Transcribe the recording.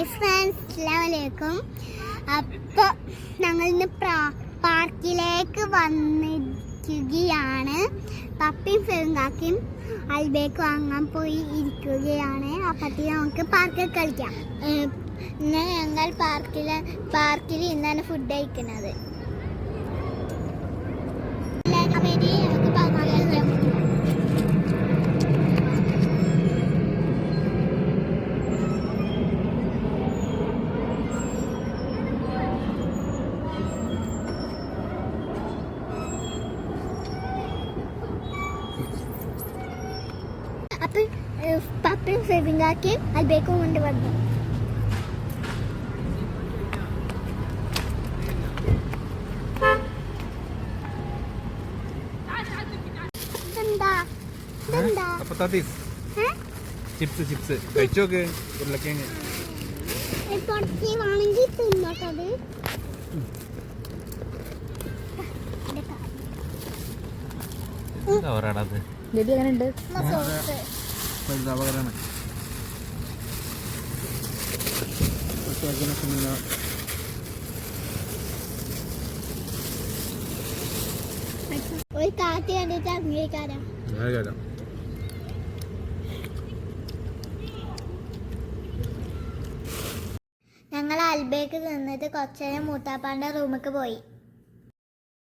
അസ്സലാമലൈക്കും. അപ്പോൾ ഞങ്ങൾ ഇന്ന് പാർക്കിലേക്ക് വന്നിരിക്കുകയാണ്. പപ്പിയും ഫെറുങ്കാക്കയും അൽബേക്ക് വാങ്ങാൻ പോയി ഇരിക്കുകയാണ്. അപ്പത്തേക്ക് നമുക്ക് പാർക്കിൽ കളിക്കാം. ഇന്ന് ഞങ്ങൾ പാർക്കിൽ ഇന്നാണ് ഫുഡ് കഴിക്കുന്നത്. നമുക്ക് പാർക്കിൽ കളിക്കാം. അപ്പം പപ്പയും ഫെറുങ്കാക്കയും അൽബേക്കും കൊണ്ട് വന്നു. ചിപ്സ് കഴിച്ചോക്ക് ഉരുളക്കിഴങ്ങ് വേണമെങ്കിൽ തിന്നോട്ടത്. ബേബി എങ്ങനെയുണ്ട്? അപകടമാണ്. ഒരു കാറ്റ് കണ്ടിട്ട് അംഗീകാരം. ഞങ്ങൾ അൽബേക്ക് നിന്നിട്ട് കുറച്ചേരം മൂത്താപ്പാന്റെ റൂമിലേക്ക് പോയി.